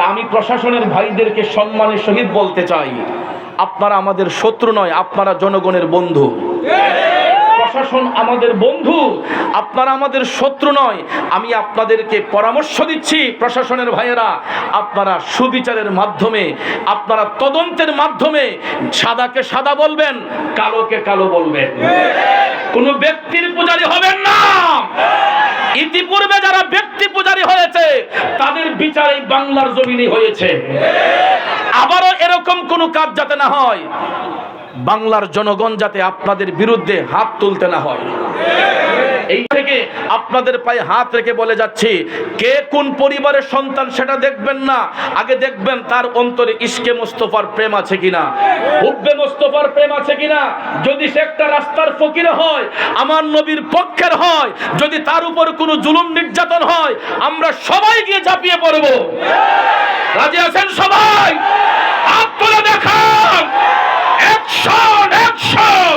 আমি প্রশাসনের ভাইদেরকে সম্মানের সহিত বলতে চাই, আপনারা আমাদের শত্রু নয়, আপনারা জনগণের বন্ধু। প্রশাসন আমাদের বন্ধু, আপনারা আমাদের শত্রু নয়। আমি আপনাদেরকে পরামর্শ দিচ্ছি, প্রশাসনের ভাইয়েরা, আপনারা সুবিচারের মাধ্যমে, আপনারা তদন্তের মাধ্যমে সাদাকে সাদা বলবেন, কালোকে কালো বলবেন। কোন ব্যক্তির পূজারী হবেন না। ইতিপূর্বে যারা ব্যক্তি পূজারী হয়েছে তাদের বিচার এই বাংলার জমিনে হয়েছে। আবারও এরকম কোন কাজ যাতে না হয়, বাংলার জনগণ যাতে আপনাদের বিরুদ্ধে হাত তুলতে না হয়, এই থেকে আপনাদের পায়ে হাত রেখে বলে যাচ্ছি, কে কোন পরিবারের সন্তান সেটা দেখবেন না, আগে দেখবেন তার অন্তরে ইশকে মুস্তাফার প্রেম আছে কিনা, হুব্বে মুস্তাফার প্রেম আছে কিনা। যদি সে একটা রাস্তার ফকির হয়, আমার নবীর পক্ষের হয়, যদি তার উপর কোনো জুলুম নির্যাতন হয়, আমরা সবাই গিয়ে ঝাঁপিয়ে পড়ব। রাজি আছেন সবাই? হাত তুলে দেখান। Action, action!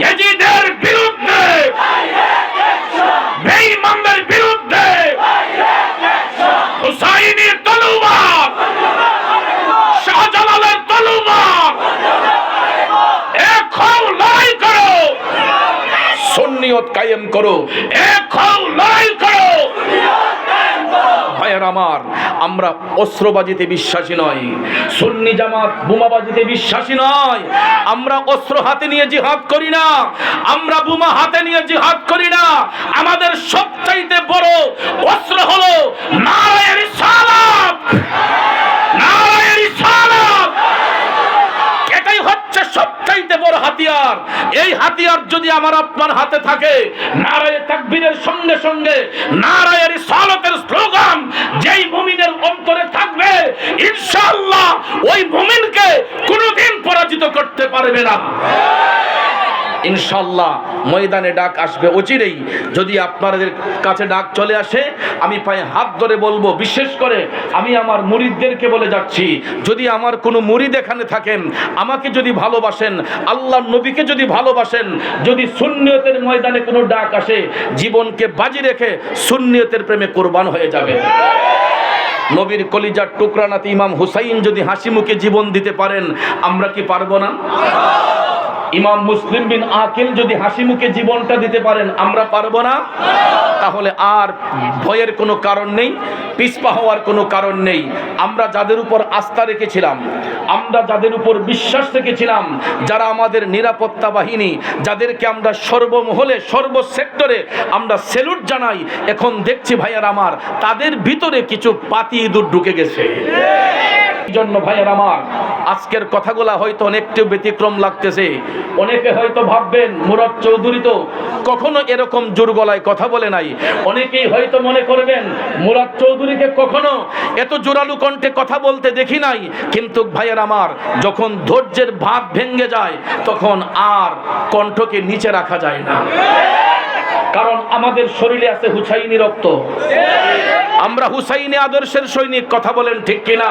ইয়াজিদের বিরুদ্ধে, বেঈমানদের বিরুদ্ধে হুসাইনের তলোয়ার, শাহজালালের তলোয়ার, এক হও লড়াই করো, সুন্নিয়ত কায়েম করো, এক হও লড়াই করো। ভাইয়ের আমার, আমরা অস্ত্রবাজিতে বিশ্বাসী নয়, সুন্নি জামাত বোমাবাজিতে বিশ্বাসী নয়। আমরা অস্ত্র হাতে নিয়ে জিহাদ করি না, আমরা বোমা হাতে নিয়ে জিহাদ করি না। আমাদের সবচাইতে বড় অস্ত্র হলো নারায়ে রিসালাত, নারায়ে রিসালাত। এটাই হচ্ছে সবচাইতে বড় হাতিয়ার। এই হাতিয়ার যদি আমার আপনার হাতে থাকে, নারায়ে তাকবীরের সঙ্গে সঙ্গে নারায়ে রিসালাতের স্লোগান যেই মুমিনের অন্তরে থাকবে, ইনশাআল্লাহ ওই মুমিনকে কোনোদিন পরাজিত করতে পারবে না। ইনশাআল্লাহ ময়দানে ডাক আসবে অচিরেই। যদি আপনাদের কাছে ডাক চলে আসে, আমি পায়ে হাত ধরে বলবো, বিশেষ করে আমি আমার মুরিদদেরকে বলে যাচ্ছি, যদি আমার কোনো মুরিদ এখানে থাকেন, আমাকে যদি ভালোবাসেন, আল্লাহর নবীকে যদি ভালোবাসেন, যদি সুন্নিয়তের ময়দানে কোনো ডাক আসে, জীবনকে বাজি রেখে সুন্নিয়তের প্রেমে কোরবান হয়ে যাবে। নবীর কলিজার টুকরা নাতি ইমাম হুসাইন যদি হাসি মুখে জীবন দিতে পারেন, আমরা কি পারবো না? ইমাম মুসলিম বিন আকিল যদি হাসি মুখে জীবনটা দিতে পারেন, আমরা পারবো না? তাহলে আর ভয়ের কোনো কারণ নেই, পিছপা হওয়ার কোনো কারণ নেই। আমরা যাদের উপর আস্থা রেখেছিলাম, আমরা যাদের উপর বিশ্বাস রেখেছিলাম, যারা আমাদের নিরাপত্তা বাহিনী, যাদেরকে আমরা সর্বমহলে সর্বসেক্টরে আমরা স্যালুট জানাই, এখন দেখছি ভাইয়ার আমার, তাদের ভিতরে কিছু পাতি ইঁদুর ঢুকে গেছে। এই জন্য ভাইয়ার আমার, আজকের কথাগুলা হয়তো অনেকটা ব্যতিক্রম লাগতেছে। অনেকে হয়তো ভাববেন মুরাদ চৌধুরী তো কখনো এরকম জোর গলায় কথা বলে নাই। অনেকেই হয়তো মনে করবেন মুরাদ চৌধুরীকে কখনো এত জোরালো কণ্ঠে কথা বলতে দেখি নাই। কিন্তু ভাইয়ের আমার, যখন ধৈর্যের ভাত ভেঙে যায়, তখন আর কণ্ঠকে নিচে রাখা যায় না। কারণ আমাদের শরীরে আছে হুসাইনি রক্ত, আমরা হুসাইনি আদর্শের সৈনিক। কথা বলেন ঠিক কিনা?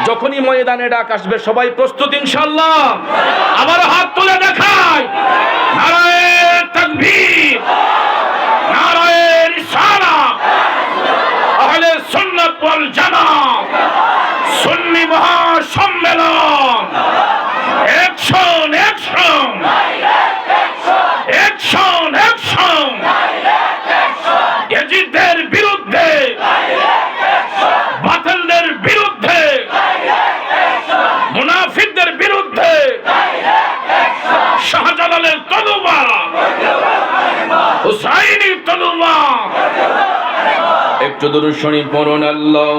যখনই ময়দানে ডাক আসবে, সবাই প্রস্তুত ইনশাআল্লাহ? আবার হাত তুলে দেখায়, নারায়ে তাকবীর, নারায়ে রিসালাত, আহলে সুন্নাত ওয়াল জামাত, সুন্নি মহাসম্মেলন। Action, action, action, action! ইয়াজিদের বিরুদ্ধে, বাতিলদের বিরুদ্ধে, মুনাফিকদের বিরুদ্ধে, শাহজালালের তলোয়ার, হুসাইনের তলোয়ার। একটু দরুদ শরীফ পড়ুন। আল্লাহ